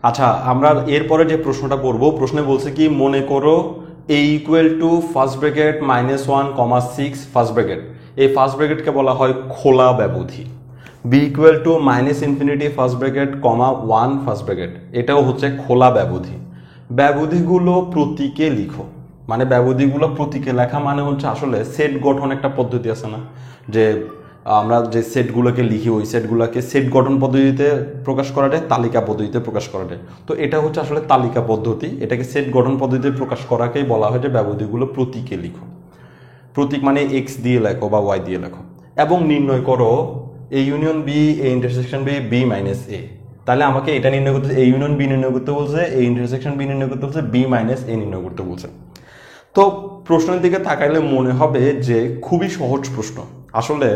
আচ্ছা, আমরা এরপরে যে প্রশ্নটা করব, প্রশ্নে বলছে কি, মনে করো a equal to first bracket -1, 6 first bracket, এই ফার্স্ট ব্র্যাকেটকে বলা হয় খোলা ব্যবধি। b equal to -infinity first bracket, 1 first bracket, এটাও হচ্ছে খোলা ব্যবধি। ব্যবধিগুলো প্রতীকে লিখো। মানে ব্যবধিগুলো প্রতীকে লেখা মানে হচ্ছে আসলে সেট গঠন একটা পদ্ধতি আছে না, যে আমরা যে সেটগুলোকে লিখি ওই সেটগুলোকে সেট গঠন পদ্ধতিতে প্রকাশ করা যায়, তালিকা পদ্ধতিতে প্রকাশ করা যায়। তো এটা হচ্ছে আসলে তালিকা পদ্ধতি, এটাকে সেট গঠন পদ্ধতিতে প্রকাশ করাকেই বলা হয় যে ব্যবধিগুলো প্রতীকে লিখো। প্রতীক মানে এক্স দিয়ে লেখো বা ওয়াই দিয়ে লেখো। এবং নির্ণয় করো A union B, A intersection B, B minus A. তাহলে আমাকে এটা নির্ণয় করতে, এ ইউনিয়ন বি নির্ণয় করতে বলছে, এ ইন্টারসেকশন বি নির্ণয় করতে বলছে, বি মাইনাস এ নির্ণয় করতে বলছে। তো প্রশ্নের দিকে তাকাইলে মনে হবে যে খুবই সহজ প্রশ্ন। আসলে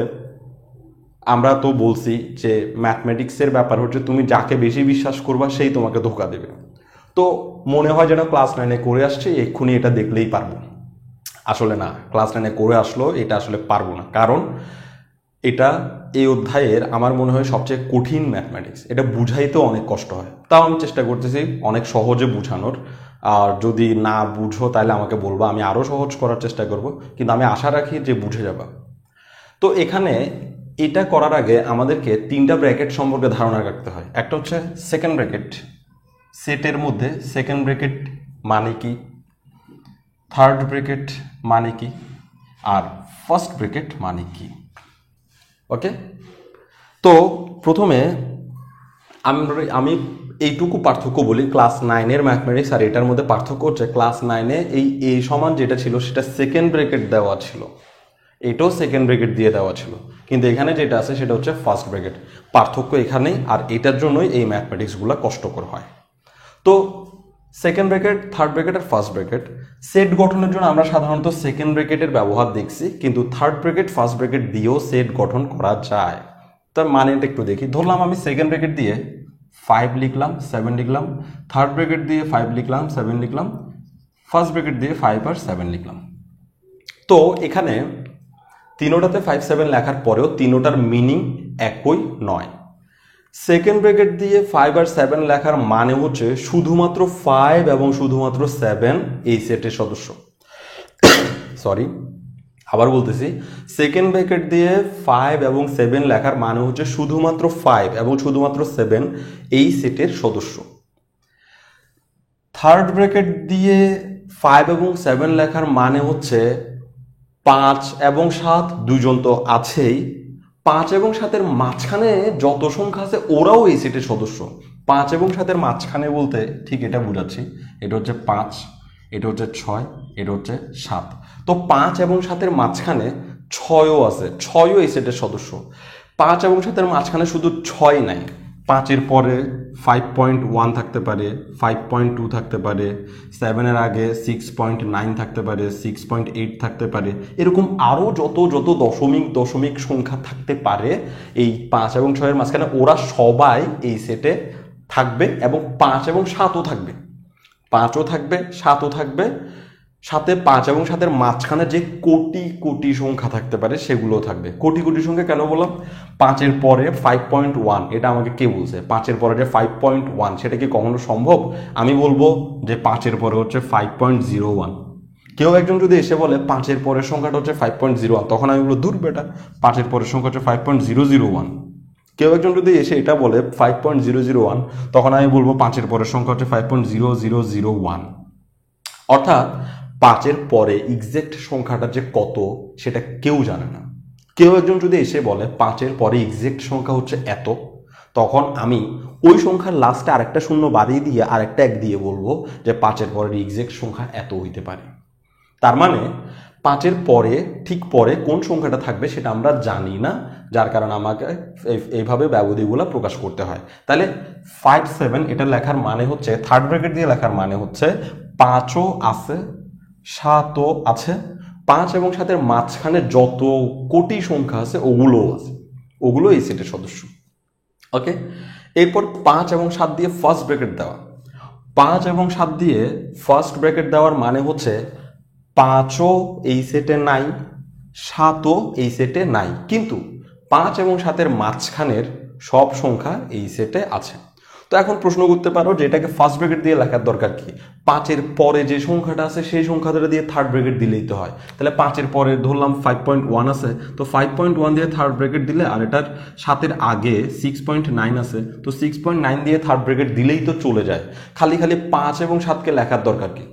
আমরা তো বলছি যে ম্যাথমেটিক্সের ব্যাপার হচ্ছে তুমি যাকে বেশি বিশ্বাস করবা সেই তোমাকে ধোকা দেবে। তো মনে হয় যেন ক্লাস 9-এ করে আসছে, এক্ষুনি এটা দেখলেই পারবো। আসলে না, ক্লাস 9-এ করে আসলো এটা আসলে পারবো না, কারণ এটা এই অধ্যায়ের আমার মনে হয় সবচেয়ে কঠিন ম্যাথমেটিক্স। এটা বুঝাইতেও অনেক কষ্ট হয়, তাও আমি চেষ্টা করতেছি অনেক সহজে বুঝানোর। আর যদি না বুঝো তাহলে আমাকে বলবো, আমি আরও সহজ করার চেষ্টা করব, কিন্তু আমি আশা রাখি যে বুঝে যাবা। তো এখানে এটা করার আগে আমাদেরকে তিনটা ব্র্যাকেট সম্পর্কে ধারণা রাখতে হয়। একটা হচ্ছে সেকেন্ড ব্র্যাকেট, সেটের মধ্যে সেকেন্ড ব্র্যাকেট মানে কি, থার্ড ব্র্যাকেট মানে কি, আর ফার্স্ট ব্র্যাকেট মানে কি। ওকে, তো প্রথমে আমি এইটুকু পার্থক্য বলি, ক্লাস 9-এর ম্যাথমেটিক্স আর এটার মধ্যে পার্থক্য হচ্ছে ক্লাস 9-এ এই এ সমান যেটা ছিল সেটা সেকেন্ড ব্র্যাকেট দেওয়া ছিল, এটাও সেকেন্ড ব্র্যাকেট দিয়ে দেওয়া ছিল, কিন্তু এখানে যেটা আছে সেটা হচ্ছে ফার্স্ট ব্র্যাকেট। পার্থক্য এখানেই, আর এটার জন্যই এই ম্যাথমেটিক্সগুলো কষ্টকর হয়। তো সেকেন্ড ব্র্যাকেট, থার্ড ব্র্যাকেট আর ফার্স্ট ব্র্যাকেট সেট গঠনের জন্য আমরা সাধারণত সেকেন্ড ব্র্যাকেটের ব্যবহার দেখছি, কিন্তু থার্ড ব্র্যাকেট ফার্স্ট ব্র্যাকেট দিয়েও সেট গঠন করা যায়। তার মানেটা একটু দেখি। ধরলাম আমি সেকেন্ড ব্র্যাকেট দিয়ে 5 লিখলাম, 7 লিখলাম, থার্ড ব্র্যাকেট দিয়ে 5 লিখলাম, 7 লিখলাম, ফার্স্ট ব্র্যাকেট দিয়ে 5 আর 7 লিখলাম। তো এখানে তিনোটাতে 5 7 লেখার পরেও তিনোটার মিনিং একই নয়। সেকেন্ড ব্র্যাকেট দিয়ে 5 আর 7 লেখার মানে হচ্ছে শুধুমাত্র 5 এবং শুধুমাত্র 7 এই সেটের সদস্য। সরি, আবার বলতেছি, সেকেন্ড ব্র্যাকেট দিয়ে 5 এবং 7 লেখার মানে হচ্ছে শুধুমাত্র 5 এবং শুধুমাত্র 7 এই সেটের সদস্য। থার্ড ব্র্যাকেট দিয়ে 5 এবং 7 লেখার মানে হচ্ছে 5 এবং 7 দুজন তো আছেই, 5 এবং 7-এর মাঝখানে যত সংখ্যা আছে ওরাও এই সেটের সদস্য। 5 এবং 7-এর মাঝখানে বলতে ঠিক এটা বুঝাচ্ছি, এটা হচ্ছে 5, এটা হচ্ছে 6, এটা হচ্ছে 7। তো 5 এবং 7-এর মাঝখানে 6ও আছে, 6ও এই সেটের সদস্য। 5 এবং 7-এর মাঝখানে শুধু 6 নাই, 5-এর পরে 5.1 থাকতে পারে, 5.2 থাকতে পারে, 7-এর আগে 6.9 থাকতে পারে, 6.8 থাকতে পারে, এরকম আরও যত যত দশমিক দশমিক সংখ্যা থাকতে পারে এই 5 এবং 6-এর মাঝখানে, ওরা সবাই এই সেটে থাকবে। এবং 5 এবং 7ও থাকবে, 5ও থাকবে, 7ও থাকবে, সাথে 5 এবং 7-এর মাঝখানে যে কোটি কোটি সংখ্যা থাকতে পারে সেগুলোও থাকবে। কোটি কোটি সংখ্যা কেন বললাম? 5-এর পরে 5.1, এটা আমাকে কে বলছে? 5-এর পরে যে 5.1 সেটা কি কখনো সম্ভব? আমি বলবো যে 5-এর পরে হচ্ছে 5.01। কেউ একজন যদি এসে বলে 5-এর পরের সংখ্যাটা হচ্ছে 5.01, তখন আমি বলবো দূর বেটা, 5-এর পরের সংখ্যা হচ্ছে 5.001। কেউ একজন যদি এসে এটা বলে 5.001, তখন আমি বলবো 5-এর পরের সংখ্যা হচ্ছে 5.0001। অর্থাৎ 5-এর পরে এক্সাক্ট সংখ্যাটা যে কত সেটা কেউ জানে না। কেউ একজন যদি এসে বলে 5-এর পরে এক্সাক্ট সংখ্যা হচ্ছে এত, তখন আমি ওই সংখ্যার লাস্টে আরেকটা শূন্য বাড়িয়ে দিয়ে আরেকটা 1 দিয়ে বলবো যে 5-এর পরের এক্সাক্ট সংখ্যা এত হইতে পারে। তার মানে 5-এর পরে ঠিক পরে কোন সংখ্যাটা থাকবে সেটা আমরা জানি না, যার কারণে আমাকে এইভাবে ব্যবধিগুলো প্রকাশ করতে হয়। তাহলে 5 7 এটা লেখার মানে হচ্ছে, থার্ড ব্র্যাকেট দিয়ে লেখার মানে হচ্ছে 5ও আছে, 7ও আছে, 5 এবং 7-এর মাঝখানে যত কোটি সংখ্যা আছে ওগুলোও আছে, ওগুলো এই সেটের সদস্য। ওকে, এরপর 5 এবং 7 দিয়ে ফার্স্ট ব্র্যাকেট দেওয়া। 5 এবং 7 দিয়ে ফার্স্ট ব্র্যাকেট দেওয়ার মানে হচ্ছে 5ও এই সেটে নাই, 7ও এই সেটে নাই, কিন্তু 5 এবং 7-এর মাঝখানের সব সংখ্যা এই সেটে আছে। তো এখন প্রশ্ন করতে পারো যে এটাকে ফার্স্ট ব্র্যাকেট দিয়ে লেখার দরকার কি? 5-এর পরে যে সংখ্যাটা আছে সেই সংখ্যাটা দিয়ে থার্ড ব্র্যাকেট দিলেই তো হয়। তাহলে 5-এর পরে ধরলাম 5.1 আছে, তো 5.1 দিয়ে থার্ড ব্র্যাকেট দিলে, আর এটার 7-এর আগে 6.9 আছে, তো 6.9 দিয়ে থার্ড ব্র্যাকেট দিলেই তো চলে যায়। খালি 5 এবং 7কে লেখার দরকার কি?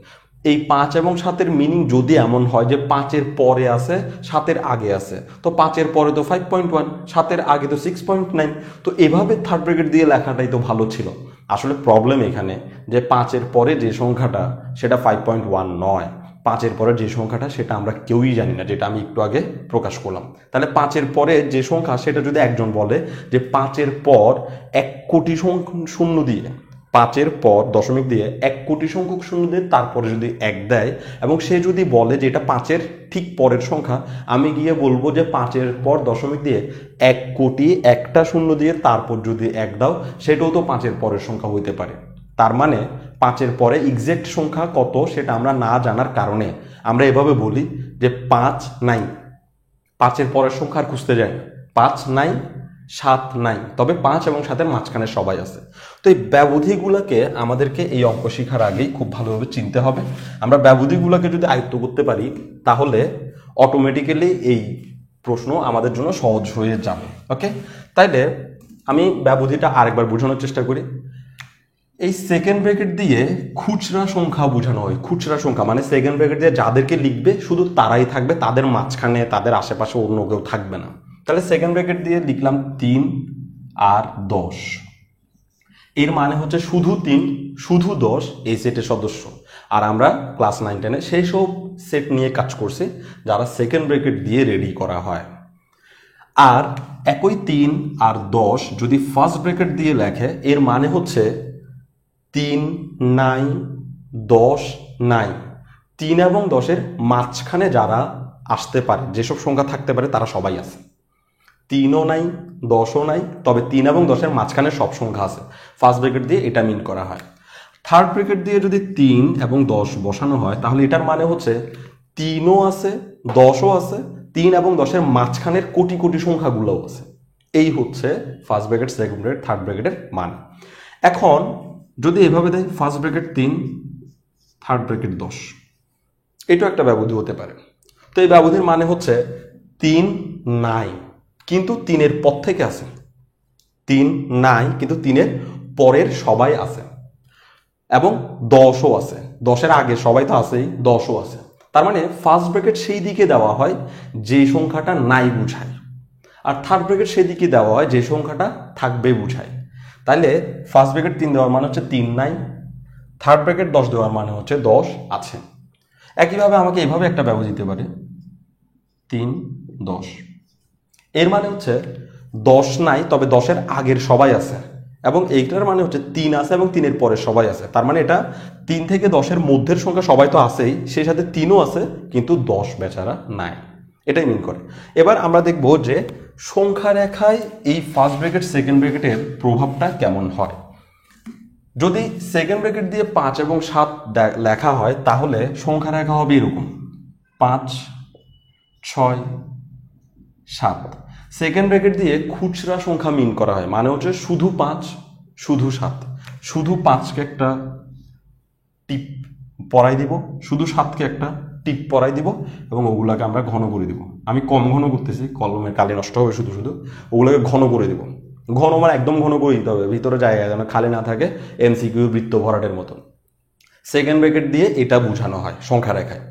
এই 5 এবং 7-এর মিনিং যদি এমন হয় যে 5-এর পরে আছে 7-এর আগে আছে, তো 5-এর পরে তো 5.1, 7-এর আগে তো 6.9, তো এভাবে থার্ড ব্র্যাকেট দিয়ে লেখাটাই তো ভালো ছিল। আসলে প্রবলেম এখানে যে 5-এর পরে যে সংখ্যাটা সেটা 5.1 নয়, 5-এর পরে যে সংখ্যাটা সেটা আমরা কেউই জানি না, যেটা আমি একটু আগে প্রকাশ করলাম। তাহলে 5-এর পরে যে সংখ্যা সেটা যদি একজন বলে যে 5-এর পর 1 কোটি শূন্য দিয়ে, 5-এর পর দশমিক দিয়ে 1 কোটি সংখ্যক শূন্য দিয়ে তারপরে যদি 1 দেয়, এবং সে যদি বলে যে এটা 5-এর ঠিক পরের সংখ্যা, আমি গিয়ে বলবো যে 5-এর পর দশমিক দিয়ে 1 কোটি একটা শূন্য দিয়ে তারপর যদি 1 দাও, সেটাও তো 5-এর পরের সংখ্যা হইতে পারে। তার মানে 5-এর পরে এক্সাক্ট সংখ্যা কত সেটা আমরা না জানার কারণে আমরা এভাবে বলি যে 5 নাই, 5-এর পরের সংখ্যা আর খুঁজতে যাই না, 5 নাই, 7 নাই, তবে 5 এবং 7-এর মাঝখানে সবাই আছে। তো এই ব্যবধিগুলোকে আমাদেরকে এই অঙ্ক শেখার আগেই খুব ভালোভাবে চিনতে হবে। আমরা ব্যবধিগুলোকে যদি আয়ত্ত করতে পারি তাহলে অটোমেটিক্যালি এই প্রশ্ন আমাদের জন্য সহজ হয়ে যাবে। ওকে, তাইলে আমি ব্যবধিটা আরেকবার বোঝানোর চেষ্টা করি। এই সেকেন্ড ব্র্যাকেট দিয়ে খুচরা সংখ্যা বোঝানো হয়। খুচরা সংখ্যা মানে সেকেন্ড ব্র্যাকেট দিয়ে যাদেরকে লিখবে শুধু তারাই থাকবে, তাদের মাঝখানে তাদের আশেপাশে অন্য কেউ থাকবে না। তাহলে সেকেন্ড ব্র্যাকেট দিয়ে লিখলাম 3 আর 10, এর মানে হচ্ছে শুধু 3 শুধু 10 এই সেটের সদস্য। আর আমরা ক্লাস 9-10-এ সেই সব সেট নিয়ে কাজ করছি যারা সেকেন্ড ব্র্যাকেট দিয়ে রেডি করা হয়। আর একই 3 আর 10 যদি ফার্স্ট ব্র্যাকেট দিয়ে লেখে, এর মানে হচ্ছে 3 নাই, 10 নাই, 3 এবং 10-এর মাঝখানে যারা আসতে পারে, যেসব সংখ্যা থাকতে পারে তারা সবাই আছে। 3ও নাই, 10ও নাই, তবে 3 এবং 10-এর মাঝখানে সব সংখ্যা আছে। ফার্স্ট ব্র্যাকেট দিয়ে এটা মিন করা হয়। থার্ড ব্র্যাকেট দিয়ে যদি 3 এবং 10 বসানো হয় তাহলে এটার মানে হচ্ছে 3ও আছে, 10ও আছে, 3 এবং 10-এর মাঝখানের কোটি কোটি সংখ্যাগুলোও আছে। এই হচ্ছে first bracket, second bracket, third ব্র্যাকেটের মান। এখন যদি এভাবে দেয় ফার্স্ট ব্র্যাকেট 3, থার্ড ব্র্যাকেট 10, এটাও একটা ব্যবধি হতে পারে। তো এই ব্যবধির মানে হচ্ছে 3 নাই কিন্তু 3-এর পর থেকে আছে, 3 নাই কিন্তু 3-এর পরের সবাই আছে, এবং 10ও আছে, 10-এর আগে সবাই তো আছেই, 10ও আছে। তার মানে ফার্স্ট ব্র্যাকেট সেই দিকে দেওয়া হয় যে সংখ্যাটা নাই বুঝায়, আর থার্ড ব্র্যাকেট সেই দিকে দেওয়া হয় যে সংখ্যাটা থাকবে বুঝায়। তাহলে ফার্স্ট ব্র্যাকেট 3 দেওয়ার মানে হচ্ছে 3 নাই, থার্ড ব্র্যাকেট 10 দেওয়ার মানে হচ্ছে 10 আছে। একইভাবে আমাকে এভাবে একটা ব্যবধি দিতে পারে 3, 10, এর মানে হচ্ছে 10 নাই তবে 10-এর আগের সবাই আছে, এবং এইটার মানে হচ্ছে 3 আছে এবং 3-এর পরে সবাই আছে। তার মানে এটা 3 থেকে 10-এর মধ্যের সংখ্যা সবাই তো আছেই, সেই সাথে 3ও আছে কিন্তু 10 বেচারা নাই, এটাই মিন করে। এবার আমরা দেখব যে সংখ্যা রেখায় এই ফার্স্ট ব্র্যাকেট সেকেন্ড ব্র্যাকেটের প্রভাবটা কেমন হয়। যদি সেকেন্ড ব্র্যাকেট দিয়ে 5 এবং 7 লেখা হয় তাহলে সংখ্যা রেখা হবে এরকম 5, 6, 7। সেকেন্ড ব্র্যাকেট দিয়ে খুচরা সংখ্যা মিন করা হয়, মানে হচ্ছে শুধু 5, শুধু 7, শুধু 5-কে একটা টিপ পরাই দিব, শুধু 7-কে একটা টিপ পরাই দিব, এবং ওগুলাকে আমরা ঘন করে দিব। আমি কম ঘন করতেছি, কলমের কালি নষ্ট হবে, শুধু শুধু ওগুলোকে ঘন করে দিব। ঘন মানে একদম ঘন করে দিতে হবে, ভিতরে জায়গা যেন খালি না থাকে, এমসিকিউ বৃত্ত ভরাটের মতন। সেকেন্ড ব্র্যাকেট দিয়ে এটা বোঝানো হয় সংখ্যা রেখায়।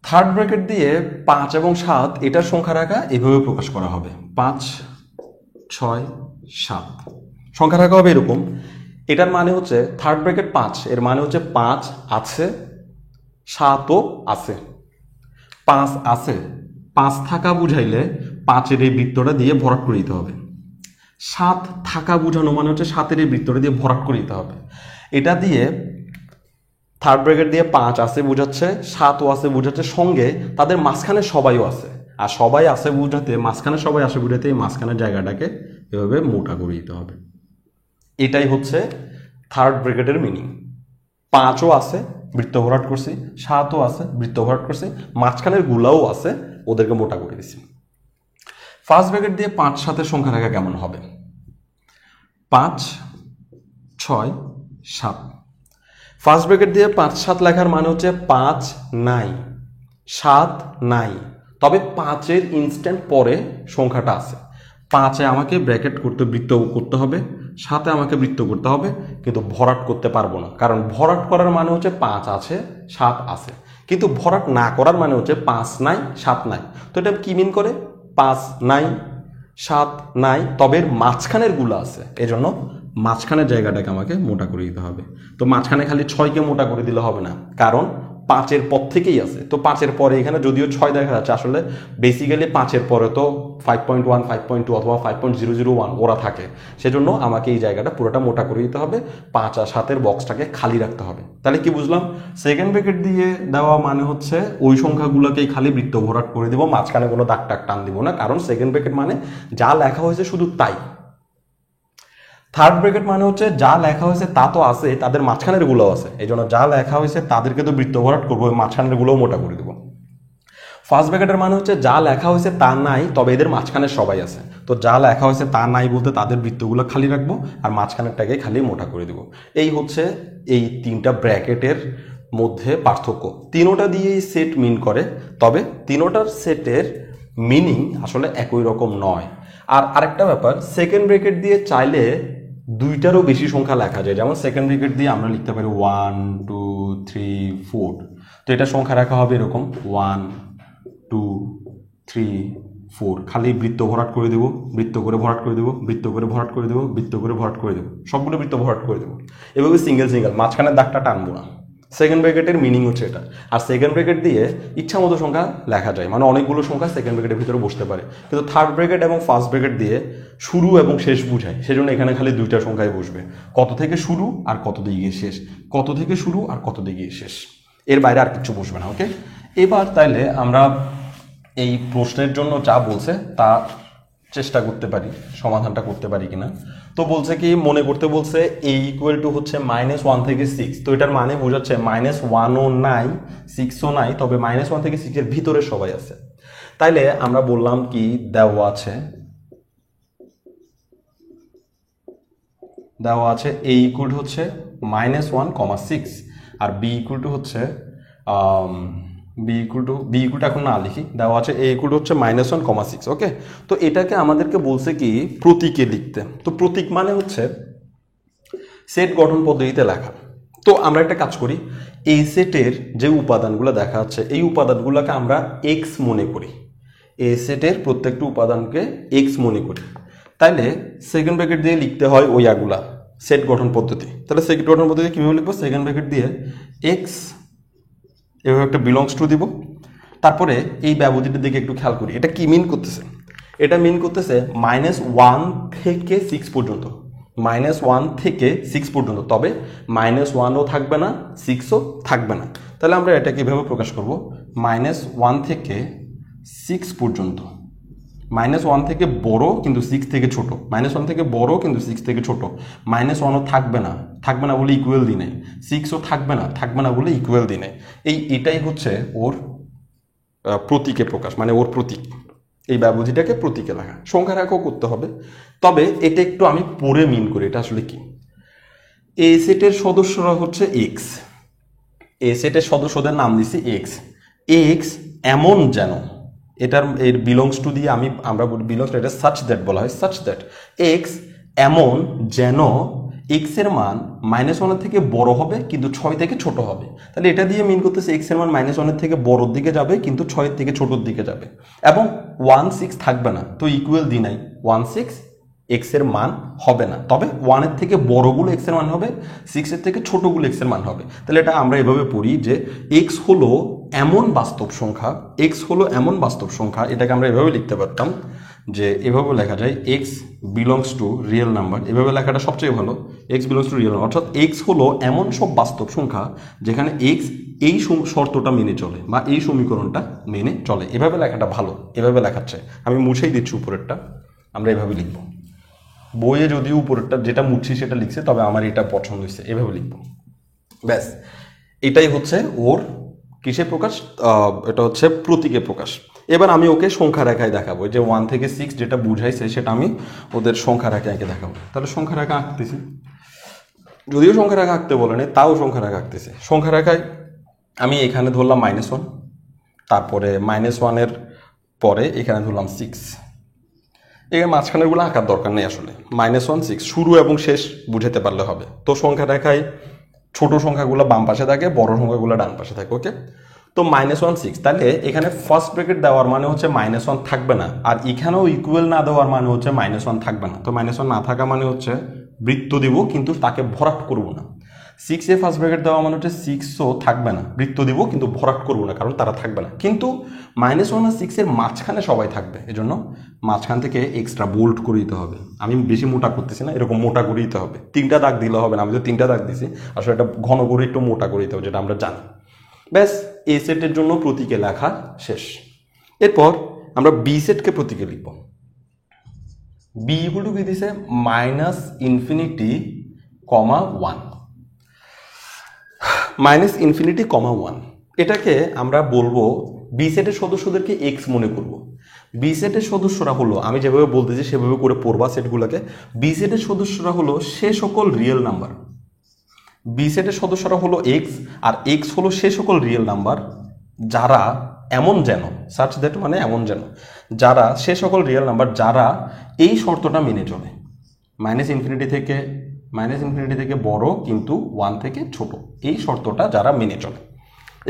থার্ড ব্র্যাকেট দিয়ে 5 এবং 7 এটার সংখ্যা রেখা এভাবে প্রকাশ করা হবে 5, 6, 7। সংখ্যা রেখা হবে এরকম। এটার মানে হচ্ছে থার্ড ব্র্যাকেট 5, এর মানে হচ্ছে 5 আছে, 7ও আছে। 5 আছে, 5 থাকা বুঝাইলে 5-এর এই বৃত্তটা দিয়ে ভরাট করে দিতে হবে। 7 থাকা বুঝানো মানে হচ্ছে 7-এর এই বৃত্তটা দিয়ে ভরাট করে দিতে হবে। এটা দিয়ে থার্ড ব্র্যাকেট দিয়ে 5 আছে বুঝাচ্ছে, 7ও আছে বুঝাচ্ছে, সঙ্গে তাদের মাঝখানে সবাইও আছে। আর সবাই আছে বুঝাতে, মাঝখানে সবাই আসে বুঝাতে এই মাঝখানের জায়গাটাকে এভাবে মোটা করে দিতে হবে। এটাই হচ্ছে থার্ড ব্র্যাকেটের মিনিং। 5ও আছে, বৃত্ত ভরাট করছি, 7ও আছে, বৃত্ত ভরাট করছি, মাঝখানের গুলাও আছে, ওদেরকে মোটা করে দিছি। ফার্স্ট ব্র্যাকেট দিয়ে 5, 7-এর সংখ্যা রেখা কেমন হবে? 5, 6 7। ফার্স্ট ব্র্যাকেট দিয়ে 5 7 লেখার মানে হচ্ছে 5 নাই, 7 নাই, তবে 5-এর ইনস্ট্যান্ট পরে সংখ্যাটা আছে। 5-এ আমাকে ব্র্যাকেট করতে বৃত্ত করতে হবে, 7-এ আমাকে বৃত্ত করতে হবে, কিন্তু ভরাট করতে পারবো না, কারণ ভরাট করার মানে হচ্ছে 5 আছে 7 আছে, কিন্তু ভরাট না করার মানে হচ্ছে 5 নাই 7 নাই। তো এটা কি মিন করে? 5 নাই 7 নাই, তবে এর মাঝখানের গুলো আছে, এজন্য মাঝখানের জায়গাটাকে আমাকে মোটা করে দিতে হবে। তো মাঝখানে খালি 6কে মোটা করে দিলে হবে না, কারণ 5-এর পর থেকেই আছে। তো 5-এর পরে এখানে যদিও 6 দেখা যাচ্ছে, আসলে বেসিক্যালি 5-এর পরে তো 5.1 5.2 অথবা 5.001 ওরা থাকে, সেজন্য আমাকে এই জায়গাটা পুরোটা মোটা করে দিতে হবে, 5 আর 7-এর বক্সটাকে খালি রাখতে হবে। তাহলে কি বুঝলাম? সেকেন্ড ব্র্যাকেট দিয়ে দেওয়া মানে হচ্ছে ওই সংখ্যাগুলোকেই খালি বৃত্ত ভরাট করে দিব, মাঝখানে কোনো দাগ টাগ টান দিব না, কারণ সেকেন্ড ব্র্যাকেট মানে যা লেখা হয়েছে শুধু তাই। থার্ড ব্র্যাকেট মানে হচ্ছে যা লেখা হয়েছে তা তো আছে, তাদের মাঝখানের গুলোও আছে, এই জন্য যা লেখা হয়েছে তাদেরকে তো বৃত্ত ভরাট করবো, ওই মাঝখানের গুলোও মোটা করে দেবো। ফার্স্ট ব্র্যাকেটের মানে হচ্ছে যা লেখা হয়েছে তা নাই, তবে এদের মাঝখানে সবাই আছে, তো যা লেখা হয়েছে তা নাই বলতে তাদের বৃত্তগুলো খালি রাখবো আর মাঝখানেরটাকে খালি মোটা করে দেবো। এই হচ্ছে এই 3টা ব্র্যাকেটের মধ্যে পার্থক্য। তিনোটা দিয়েই সেট মিন করে, তবে তিনোটার সেটের মিনিং আসলে একই রকম নয়। আর আরেকটা ব্যাপার, সেকেন্ড ব্র্যাকেট দিয়ে চাইলে 2টারও বেশি সংখ্যা লেখা যায়, যেমন সেকেন্ড ব্র্যাকেট দিয়ে আমরা লিখতে পারি 1 2 3 4। তো এটা সংখ্যা রাখা হবে এরকম 1 2 3 4, খালি বৃত্ত ভরাট করে দেবো, বৃত্ত করে ভরাট করে দেবো, বৃত্ত করে ভরাট করে দেবো, বৃত্ত করে ভরাট করে দেবো, সবগুলো বৃত্ত ভরাট করে দেবো, এভাবে সিঙ্গেল সিঙ্গেল, মাঝখানের দাগটা টানবো না। সেকেন্ড ব্র্যাকেটের মিনিং হচ্ছে এটা। আর সেকেন্ড ব্র্যাকেট দিয়ে ইচ্ছা মতো সংখ্যা লেখা যায়, মানে অনেকগুলো সংখ্যা সেকেন্ড ব্র্যাকেটের ভিতরে বসতে পারে, কিন্তু থার্ড ব্র্যাকেট এবং ফার্স্ট ব্র্যাকেট দিয়ে শুরু এবং শেষ বুঝায়, সেজন্য এখানে খালি 2টা সংখ্যায় বসবে, কত থেকে শুরু আর কত দিয়ে গিয়ে শেষ, কত থেকে শুরু আর কত দিয়ে গিয়ে শেষ, এর বাইরে আর কিছু বসবে না। ওকে, এবার তাইলে আমরা এই প্রশ্নের জন্য যা বলছে তা চেষ্টা করতে পারি, সমাধানটা করতে পারি কিনা। তো বলছে কি, মনে করতে বলছে a ইকুয়াল টু হচ্ছে -1 থেকে 6। তো এটার মানে বোঝাচ্ছে -1ও নাই 6ও নাই, তবে -1 থেকে 6-এর ভিতরে সবাই আছে। তাইলে আমরা বললাম কি দেওয়া আছে a ইকুয়াল টু হচ্ছে -1,6 আর b ইকুয়াল টু হচ্ছে b ইকুয়াল টু এখন না লিখি, দেওয়া আছে a ইকুয়াল টু হচ্ছে -1,6। ওকে, তো এটাকে আমাদেরকে বলছে কি প্রতীকে লিখতে। তো প্রতীক মানে হচ্ছে সেট গঠন পদ্ধতিতে লেখা। তো আমরা একটা কাজ করি, এই সেটের যে উপাদানগুলো দেখা যাচ্ছে এই উপাদানগুলোকে আমরা x মনে করি, এই সেটের প্রত্যেকটা উপাদানকে x মনে করি। তাইলে সেকেন্ড ব্র্যাকেট দিয়ে লিখতে হয় ওইগুলা সেট গঠন পদ্ধতি। তাহলে সেট গঠন পদ্ধতি কিভাবে লিখবো? সেকেন্ড ব্র্যাকেট দিয়ে x এভাবে একটা বিলংস টু দিব, তারপরে এই ব্যবধিটার দিকে একটু খেয়াল করি, এটা কি মিন করতেছে? এটা মিন করতেছে -1 থেকে 6 পর্যন্ত, -1 থেকে 6 পর্যন্ত, তবে -1ও থাকবে না 6ও থাকবে না। তাহলে আমরা এটাকে এভাবে প্রকাশ করব, -1 থেকে 6 পর্যন্ত, -1 থেকে বড় কিন্তু 6 থেকে ছোট, -1 থেকে বড় কিন্তু 6 থেকে ছোট, -1ও থাকবে না বলে ইকুয়াল দিই নাই, 6ও থাকবে না বলে ইকুয়াল দিই নাই। এটাই হচ্ছে ওর প্রতীকে প্রকাশ, মানে ওর প্রতীক। এই ব্যবধিটাকে প্রতীকে লেখা, সংখ্যা রেখাও করতে হবে, তবে এটা একটু আমি পরে মিন করি এটা আসলে কি। এ সেটের সদস্যরা হচ্ছে x, এ সেটের সদস্যদের নাম দিছি x এমন যেন, এর বিলংস টু দিয়ে আমরা বিলংস টু, এটা সাচ দ্যাট বলা হয়, সাচ দ্যাট x এমন যেন x এর মান -1 থেকে বড় হবে কিন্তু 6 থেকে ছোট হবে। তাহলে এটা দিয়ে মিন করতেছে x এর মান -1 থেকে বড়র দিকে যাবে কিন্তু 6 থেকে ছোটর দিকে যাবে, এবং 1 6 থাকবে না, তো ইকুয়াল দি নাই, 1 6 x এর মান হবে না, তবে 1 এর থেকে বড়গুলো x এর মান হবে, 6 এর থেকে ছোটগুলো x এর মান হবে। তাহলে এটা আমরা এভাবে পড়ি যে x হলো এমন বাস্তব সংখ্যা, এটাকে আমরা এভাবে লিখতে পারতাম যে এভাবে লেখা যায় x belongs to real number, এভাবে লেখাটা সবচেয়ে ভালো, x belongs to real number, অর্থাৎ x হলো এমন সব বাস্তব সংখ্যা যেখানে x এই শর্তটা মেনে চলে বা এই সমীকরণটা মেনে চলে। এভাবে লেখাটা ভালো, এভাবে লেখাচ্ছে, আমি মুছেই দিচ্ছি উপরেরটা, আমরা এভাবে লিখবো। বইয়ে যদিও উপরেরটা যেটা মুছছি সেটা লিখছে, তবে আমার এটা পছন্দ হয়েছে, এভাবে লিখবো। ব্যাস, এটাই হচ্ছে ওর কিসে প্রকাশ, এটা হচ্ছে প্রতীকে প্রকাশ। এবার আমি ওকে সংখ্যা রেখায় দেখাবো, যে 1 থেকে 6 যেটা বুঝাইছে সেটা আমি ওদের সংখ্যা রেখায় দেখাবো। তাহলে সংখ্যা রেখা আঁকতেছি, যদিও সংখ্যা রেখা আঁকতে বলেনি, তাও সংখ্যা রেখা আঁকতেছে। সংখ্যা রেখায় আমি এখানে ধরলাম -1, তারপরে -1-এর পরে এখানে ধরলাম 6। এখানে মাঝখানেরগুলো আঁকার দরকার নেই আসলে। -1, 6 শুরু এবং শেষ বুঝাতে পারলে হবে। তো সংখ্যা রেখায় ছোট সংখ্যাগুলো বাম পাশে থাকে, বড় সংখ্যাগুলো ডান পাশে থাকে। ওকে, তো -1, 6, তাহলে এখানে ফার্স্ট ব্র্যাকেট দেওয়ার মানে হচ্ছে -1 থাকবে না, আর এখানেও ইকুয়াল না দেওয়ার মানে হচ্ছে -1 থাকবে না। তো -1 না থাকা মানে হচ্ছে বৃত্ত দিব কিন্তু তাকে ভরাট করব না। 6 এ ফার্স্ট ব্র্যাকেট দেওয়া মানে হচ্ছে 6ও থাকবে না, বৃত্ত দিব কিন্তু ভরাট করব না, কারণ তারা থাকবে না। কিন্তু -1 আর 6 এর মাঝখানে সবাই থাকবে, এজন্য মাঝখান থেকে এক্সট্রা বোল্ড করে দিতে হবে। আমি বেশি মোটা করতেছি না, এরকম মোটা করে দিতে হবে। 3টা দাগ দিলে হবে না, আমি তো 3টা দাগ দিছি, আসলে এটা ঘন করে একটু মোটা করে দিতে হবে, যেটা আমরা জানি। ব্যাস, এ সেটের জন্য প্রতীকে লেখা শেষ। এরপর আমরা বি সেটকে প্রতীকে লিখব। বি ইকুয়াল টু কি দিছে, -∞, -∞, 1। এটাকে আমরা বলবো বি সেটের সদস্যদেরকে এক্স মনে করব। বি সেটের সদস্যরা হলো, আমি যেভাবে বলতেছি সেভাবে করে পড়বা সেটগুলোকে। বি সেটের সদস্যরা হলো সে সকল রিয়েল নাম্বার। বি সেটের সদস্যরা হলো এক্স, আর এক্স হলো সে সকল রিয়েল নাম্বার যারা এমন যেন, সার্চ দ্যাট মানে এমন যেন, যারা সে সকল রিয়েল নাম্বার যারা এই শর্তটা মেনে চলে, -∞ থেকে বড় কিন্তু 1 থেকে ছোট, এই শর্তটা যারা মেনে চলে।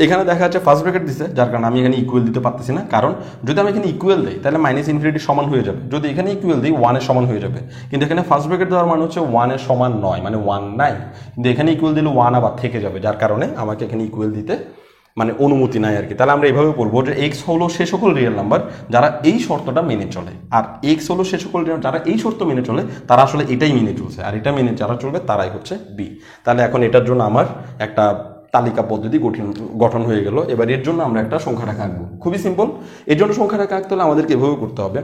এখানে দেখা যাচ্ছে ফার্স্ট ব্র্যাকেট দিছে, যার কারণে আমি এখানে ইকুয়াল দিতে পারতেছি না, কারণ যদি আমি এখানে ইকুয়াল দিই তাহলে -∞ সমান হয়ে যাবে, যদি এখানে ইকুয়াল দিই 1 এর সমান হয়ে যাবে। কিন্তু এখানে ফার্স্ট ব্র্যাকেট দেওয়ার মানে হচ্ছে 1 এর সমান নয়, মানে 1 নাই, কিন্তু এখানে ইকুয়াল দিলে 1 আবার থেকে যাবে, যার কারণে আমাকে এখানে ইকুয়াল দিতে মানে অনুমতি নাই আর কি। তাহলে আমরা এভাবে করবো যে এক্স হলো সে সকল রিয়েল নাম্বার যারা এই শর্তটা মেনে চলে, আর এক্স হলো সে সকল যারা এই শর্ত মেনে চলে, তারা আসলে এটাই মেনে চলছে, আর এটা মেনে যারা চলবে তারাই হচ্ছে বি। তাহলে এখন এটার জন্য আমার একটা তালিকা পদ্ধতি গঠন হয়ে গেল। এবার এর জন্য আমরা একটা সংখ্যা রেখা আঁকবো, খুবই সিম্পল। এর জন্য সংখ্যা রেখা আঁকতে হলে আমাদেরকে এভাবে করতে হবে।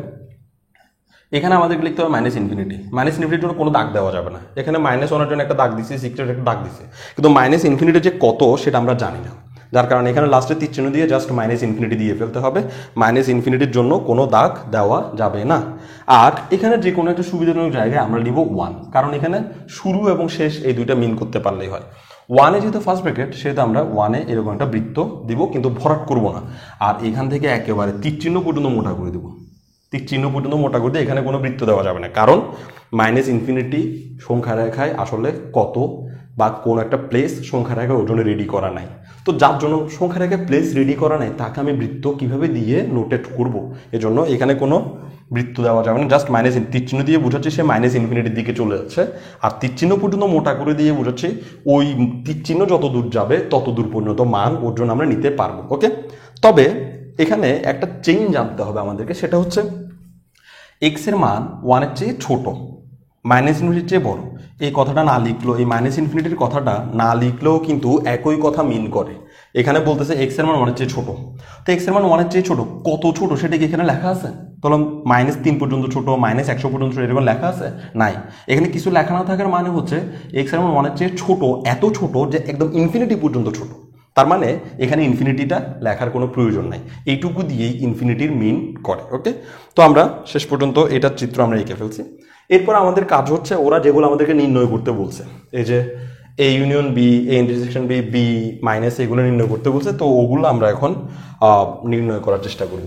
এখানে আমাদেরকে লিখতে হবে -∞। জন্য কোনো দাগ দেওয়া যাবে না। এখানে -1 এর জন্য একটা দাগ দিছি, 6 এর একটা দাগ দিছি, কিন্তু -∞ যে কত সেটা আমরা জানি না, যার কারণে এখানে লাস্টে তীর চিহ্ন দিয়ে জাস্ট -∞ দিয়ে ফেলতে হবে। -∞ জন্য কোনো দাগ দেওয়া যাবে না। আর এখানে যে কোনো একটা সুবিধাজনক জায়গায় আমরা নিব 1, কারণ এখানে শুরু এবং শেষ এই দুইটা মিন করতে পারলেই হয়। 1 এ যেহেতু ফার্স্ট ব্র্যাকেট, সেহেতু আমরা 1 এ এরকম একটা বৃত্ত দিব, কিন্তু ভরাট করব না। আর এখান থেকে একেবারে তীর চিহ্ন পর্যন্ত মোটা করে দেবো, তীর চিহ্ন পর্যন্ত মোটা করে দিয়ে এখানে কোনো বৃত্ত দেওয়া যাবে না, কারণ -∞ সংখ্যা রেখায় আসলে কত বা কোন একটা প্লেস সংখ্যা রেখায় ওর জন্য রেডি করা নাই। তো যার জন্য সংখ্যা রেখায় প্লেস রেডি করা নাই, তাকে আমি বৃত্ত কিভাবে দিয়ে নোটেট করব, এজন্য এখানে কোনো বৃত্ত দেওয়া যাবে না। জাস্ট তীর চিহ্ন দিয়ে বোঝাচ্ছি সে -∞ দিকে চলে যাচ্ছে, আর তীর চিহ্ন পর্যন্ত মোটা করে দিয়ে বোঝাচ্ছি ওই তীর চিহ্ন যত দূর যাবে তত দূর পর্যন্ত মান ওর জন্য আমরা নিতে পারবো। ওকে, তবে এখানে একটা চেঞ্জ আনতে হবে আমাদেরকে, সেটা হচ্ছে এক্স এর মান 1 এর চেয়ে ছোট, -∞ চেয়ে বড়। এই কথাটা না লিখলেও, এই -∞ কথাটা না লিখলেও কিন্তু একই কথা মিন করে। এখানে বলতেছে এক্স এর মান 1 এর চেয়ে ছোট, তো এক্স এর মান 1 এর চেয়ে ছোট, কত ছোট সেটা কি এখানে লেখা আছে? তাহলে -3 পর্যন্ত ছোট, -100 পর্যন্ত ছোট, এরকম লেখা আছে? নাই। এখানে কিছু লেখা না থাকার মানে হচ্ছে এক্স এর মান 1 এর চেয়ে ছোট, এত ছোট যে একদম ইনফিনিটি পর্যন্ত ছোট। তার মানে এখানে ইনফিনিটিটা লেখার কোনো প্রয়োজন নাই, এইটুকু দিয়েই ইনফিনিটির মিন করে। ওকে, তো আমরা শেষ পর্যন্ত এটার চিত্র আমরা এঁকে ফেলছি। এরপর আমাদের কাজ হচ্ছে ওরা যেগুলো আমাদেরকে নির্ণয় করতে বলছে, এই যে A union B, A intersection B, B minus, এগুলো নির্ণয় করতে বলছে, তো ওগুলো আমরা এখন নির্ণয় করার চেষ্টা করব।